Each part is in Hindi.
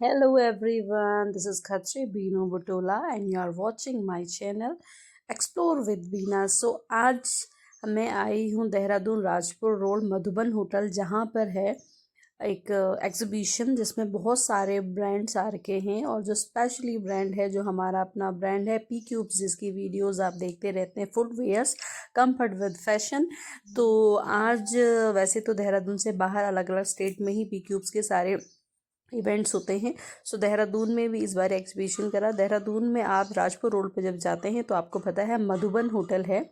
Hello everyone, this is Khatri Bino Butola and you are watching my channel Explore with Beena। आज मैं आई हूँ देहरादून राजपुर रोड मधुबन होटल, जहाँ पर है एक एग्जीबिशन जिसमें बहुत सारे ब्रांड्स आ रखे हैं। और जो स्पेशली ब्रांड है, जो हमारा अपना ब्रांड है पी क्यूब्स, जिसकी वीडियोस आप देखते रहते हैं, फुटवेयर्स कंफर्ट विद फैशन। तो आज वैसे तो देहरादून से बाहर अलग अलग स्टेट में ही पी क्यूब्स के सारे इवेंट्स होते हैं। सो देहरादून में भी इस बार एग्जीबिशन करा। देहरादून में आप राजपुर रोड पर जब जाते हैं तो आपको पता है मधुबन होटल है,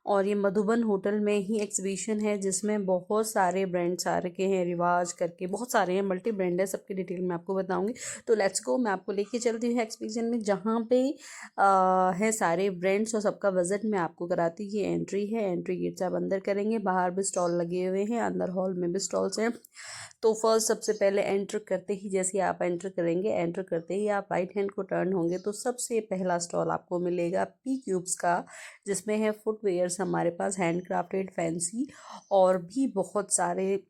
और ये मधुबन होटल में ही एग्जीबिशन है जिसमें बहुत सारे ब्रांड्स आ रखे हैं। रिवाज करके बहुत सारे हैं, मल्टी ब्रांड है, सबकी डिटेल मैं आपको बताऊंगी। तो लेट्स गो, मैं आपको लेके चलती हूँ एग्जीबिशन में, जहाँ पे है सारे ब्रांड्स और सबका विजिट मैं आपको कराती हूँ। ये एंट्री है, एंट्री गेट से आप अंदर करेंगे, बाहर भी स्टॉल लगे हुए हैं, अंदर हॉल में भी स्टॉल्स हैं। तो फर्स्ट सबसे पहले एंटर करते ही, जैसे आप एंटर करेंगे, एंटर करते ही आप राइट हैंड को टर्न होंगे तो सबसे पहला स्टॉल आपको मिलेगा पी क्यूब्स का, जिसमें है फुटवेयर्स हमारे पास, हैंड क्राफ्टेड, फैंसी, और भी बहुत सारे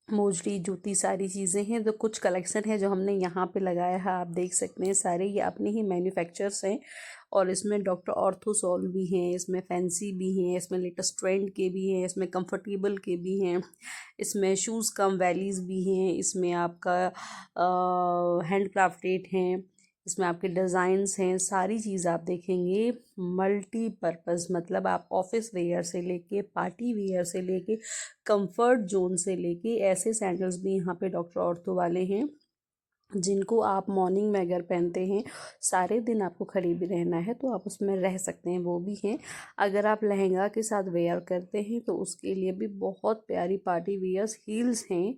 मोजड़ी, जूती, सारी चीज़ें हैं। तो कुछ कलेक्शन है जो हमने यहाँ पे लगाया है, आप देख सकते हैं। सारे ये अपने ही मैन्युफैक्चर्स हैं, और इसमें डॉक्टर ऑर्थोसोल भी हैं, इसमें फैंसी भी हैं, इसमें लेटेस्ट ट्रेंड के भी हैं, इसमें कंफर्टेबल के भी हैं, इसमें शूज़ कम वैलीज़ भी हैं, इसमें आपका हैंड क्राफ्टेड हैं, इसमें आपके डिज़ाइंस हैं। सारी चीज़ आप देखेंगे मल्टीपर्पज़, मतलब आप ऑफिस वेयर से लेके पार्टी वेयर से लेके कंफर्ट जोन से लेके ऐसे सैंडल्स भी यहाँ पे डॉक्टर ऑर्थो वाले हैं जिनको आप मॉर्निंग में अगर पहनते हैं, सारे दिन आपको खड़ी भी रहना है तो आप उसमें रह सकते हैं, वो भी हैं। अगर आप लहंगा के साथ वेयर करते हैं तो उसके लिए भी बहुत प्यारी पार्टी वियर्स हील्स हैं,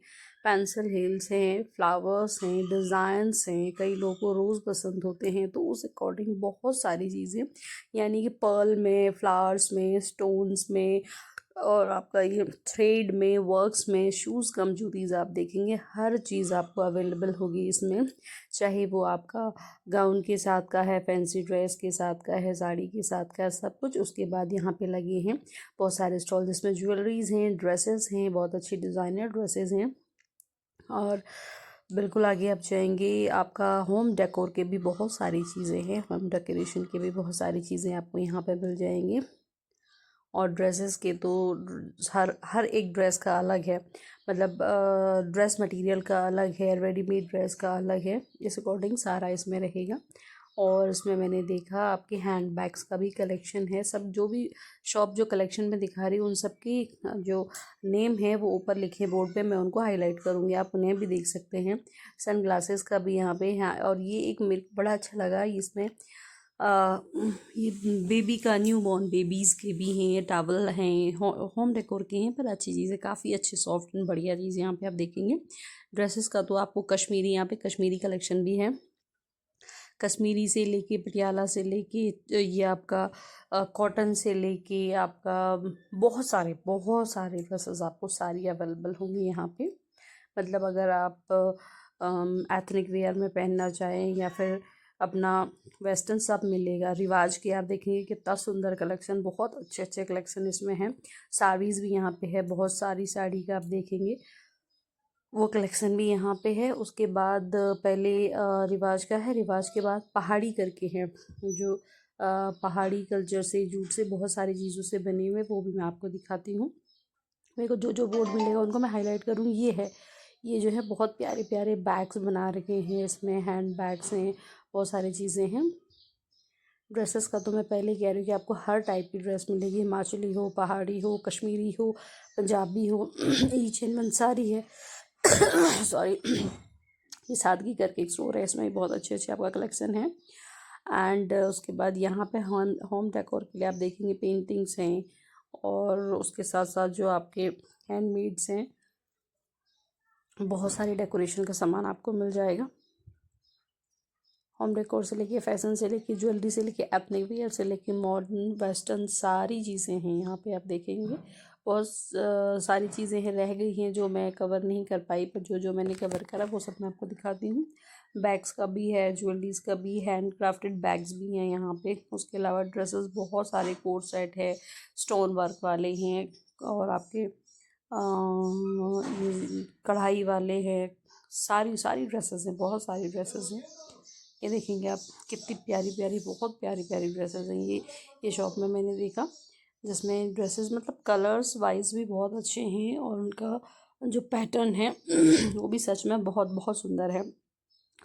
पेंसिल हील्स हैं, फ्लावर्स हैं, डिज़ाइंस हैं। कई लोगों को रोज़ पसंद होते हैं तो उस अकॉर्डिंग बहुत सारी चीज़ें, यानी कि पर्ल में, फ्लावर्स में, स्टोन्स में, और आपका ये थ्रेड में, वर्क्स में, शूज़ कम जूतीज़ आप देखेंगे, हर चीज़ आपको अवेलेबल होगी इसमें। चाहे वो आपका गाउन के साथ का है, फैंसी ड्रेस के साथ का है, साड़ी के साथ का है, सब कुछ। उसके बाद यहाँ पे लगे हैं बहुत सारे स्टॉल जिसमें ज्वेलरीज़ हैं, ड्रेसेस हैं, बहुत अच्छी डिज़ाइनर ड्रेसेस हैं। और बिल्कुल आगे आप जाएंगे, आपका होम डेकोर के भी बहुत सारी चीज़ें हैं, होम डेकोरेशन के भी बहुत सारी चीज़ें आपको यहाँ पे मिल जाएंगी। और ड्रेसेस के तो हर हर एक ड्रेस का अलग है, मतलब ड्रेस मटेरियल का अलग है, रेडीमेड ड्रेस का अलग है, इस अकॉर्डिंग सारा इसमें रहेगा। और इसमें मैंने देखा आपके हैंड बैग्स का भी कलेक्शन है। सब जो भी शॉप जो कलेक्शन में दिखा रही हूँ, उन सब की जो नेम है वो ऊपर लिखे बोर्ड पे, मैं उनको हाईलाइट करूँगी, आप उन्हें भी देख सकते हैं। सन ग्लासेस का भी यहाँ पे है। और ये एक मेरे को बड़ा अच्छा लगा, इसमें आ, ये बेबी का, न्यू बॉर्न बेबीज़ के भी हैं, ये टावल हैं, होम डेकोर के हैं, पर अच्छी चीज़ है, काफ़ी अच्छी सॉफ्ट एंड बढ़िया चीज़ यहाँ पे आप देखेंगे। ड्रेसेस का तो आपको कश्मीरी, यहाँ पे कश्मीरी कलेक्शन भी है, कश्मीरी से लेके पटियाला से लेके ये आपका कॉटन से लेके आपका बहुत सारे ड्रेसेस आपको सारी अवेलेबल होंगी यहाँ पे। मतलब अगर आप एथनिक वेयर में पहनना चाहें या फिर अपना वेस्टर्न, सब मिलेगा। रिवाज के आप देखेंगे कितना सुंदर कलेक्शन, बहुत अच्छे अच्छे कलेक्शन इसमें हैं। साड़ीज़ भी यहाँ पे है, बहुत सारी साड़ी का आप देखेंगे, वो कलेक्शन भी यहाँ पे है। उसके बाद पहले रिवाज का है, रिवाज के बाद पहाड़ी करके है, जो पहाड़ी कल्चर से, जूट से, बहुत सारी चीज़ों से बने हुए, वो भी मैं आपको दिखाती हूँ। मेरे को जो जो बोर्ड मिलेगा उनको मैं हाईलाइट करूँगी। ये है, ये जो है बहुत प्यारे प्यारे बैग्स बना रखे हैं, इसमें हैंड बैग्स हैं, बहुत सारी चीज़ें हैं। ड्रेसेस का तो मैं पहले कह रही हूँ कि आपको हर टाइप की ड्रेस मिलेगी, हिमाचली हो, पहाड़ी हो, कश्मीरी हो, पंजाबी हो, ईच एंड वन सारी है। सॉरी, ये सादगी करके एक स्टोर है, इसमें बहुत अच्छे अच्छे आपका कलेक्शन है। एंड उसके बाद यहाँ पे होम डेकोर के लिए आप देखेंगे पेंटिंग्स हैं, और उसके साथ साथ जो आपके हैंडमेड्स हैं, बहुत सारी डेकोरेशन का सामान आपको मिल जाएगा। होम डेकोर से लेके फैशन से लेके ज्वेलरी से लेके एथनिक वियर से लेके मॉडर्न वेस्टर्न, सारी चीज़ें हैं यहाँ पे आप देखेंगे। बहुत सारी चीज़ें हैं, रह गई हैं जो मैं कवर नहीं कर पाई, पर जो जो मैंने कवर करा वो सब मैं आपको दिखाती हूँ। बैग्स का भी है, ज्वेलरीज का भी, हैंड क्राफ्टेड बैग्स भी हैं यहाँ पे। उसके अलावा ड्रेसेस बहुत सारे, कोट सेट है, स्टोन वर्क वाले हैं, और आपके कढ़ाई वाले हैं, सारी सारी ड्रेसेस हैं, बहुत सारी ड्रेसेस हैं। ये देखेंगे आप कितनी प्यारी प्यारी, बहुत प्यारी प्यारी ड्रेसेस हैं। ये शॉप में मैंने देखा जिसमें ड्रेसेस मतलब कलर्स वाइज भी बहुत अच्छे हैं और उनका जो पैटर्न है वो भी सच में बहुत बहुत सुंदर है।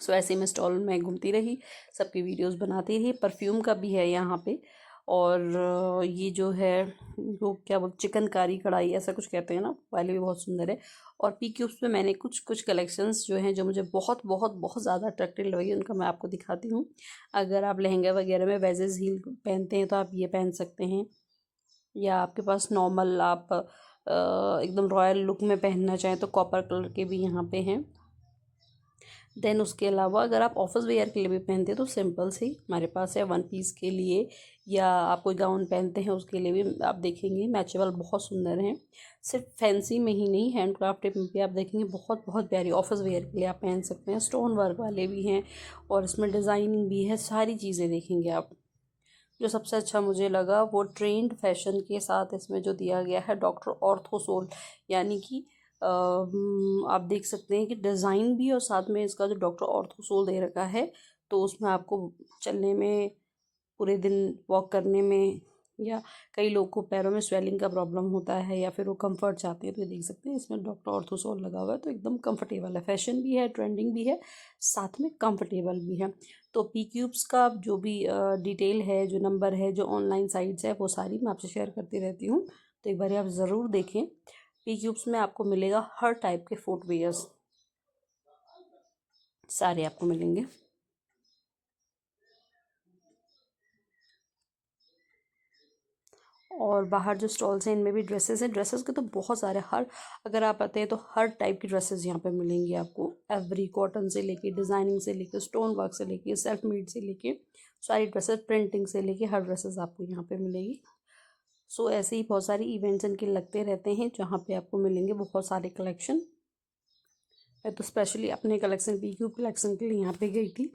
सो ऐसे में स्टॉल में घूमती रही, सबकी वीडियोस बनाती रही। परफ्यूम का भी है यहाँ पे। और ये जो है वो क्या बोल, चिकनकारी कढ़ाई ऐसा कुछ कहते हैं ना, वाले भी बहुत सुंदर है। और पी क्यूब्स में मैंने कुछ कुछ कलेक्शंस जो हैं जो मुझे बहुत बहुत बहुत ज़्यादा अट्रैक्टिव लगी, उनका मैं आपको दिखाती हूँ। अगर आप लहंगा वगैरह में वेजेस हील पहनते हैं तो आप ये पहन सकते हैं, या आपके पास नॉर्मल आप एकदम रॉयल लुक में पहनना चाहें तो कॉपर कलर के भी यहाँ पे हैं। देन उसके अलावा अगर आप ऑफिस वेयर के लिए भी पहनते हैं तो सिंपल सी हमारे पास है वन पीस के लिए, या आप कोई गाउन पहनते हैं उसके लिए भी आप देखेंगे मैचेबल बहुत सुंदर हैं। सिर्फ फैंसी में ही नहीं, हैंड क्राफ्टेड में भी आप देखेंगे बहुत बहुत प्यारी ऑफिस वेयर के लिए आप पहन सकते हैं। स्टोन वर्क वाले भी हैं और इसमें डिज़ाइनिंग भी है, सारी चीज़ें देखेंगे आप। जो सबसे अच्छा मुझे लगा वो ट्रेंड फैशन के साथ इसमें जो दिया गया है डॉक्टर ऑर्थोसोल, यानी कि आप देख सकते हैं कि डिज़ाइन भी और साथ में इसका जो डॉक्टर ऑर्थोसोल दे रखा है, तो उसमें आपको चलने में, पूरे दिन वॉक करने में, या कई लोग को पैरों में स्वेलिंग का प्रॉब्लम होता है या फिर वो कंफर्ट चाहते हैं तो ये देख सकते हैं इसमें डॉक्टर ऑर्थोसोल लगा हुआ है, तो एकदम कंफर्टेबल है। फैशन भी है, ट्रेंडिंग भी है, साथ में कंफर्टेबल भी है। तो पी क्यूब्स का जो भी डिटेल है, जो नंबर है, जो ऑनलाइन साइट्स है, वो सारी मैं आपसे शेयर करती रहती हूँ, तो एक बार आप ज़रूर देखें। पी क्यूब्स में आपको मिलेगा हर टाइप के फुटवेयर्स, सारे आपको मिलेंगे। और बाहर जो स्टॉल्स हैं इनमें भी ड्रेसेस हैं। ड्रेसेस के तो बहुत सारे, हर अगर आप आते हैं तो हर टाइप की ड्रेसेस यहाँ पे मिलेंगी आपको। एवरी कॉटन से लेके, डिज़ाइनिंग से लेके, स्टोन वर्क से लेके, सेल्फ मेड से लेके, सारी ड्रेसेस, प्रिंटिंग से लेके हर ड्रेसेस आपको यहाँ पे मिलेगी। सो ऐसे ही बहुत सारी इवेंट्स इनके लगते रहते हैं जहाँ पे आपको मिलेंगे बहुत सारे कलेक्शन। मैं तो स्पेशली अपने कलेक्शन, पी क्यूब कलेक्शन के लिए यहाँ पे गई थी।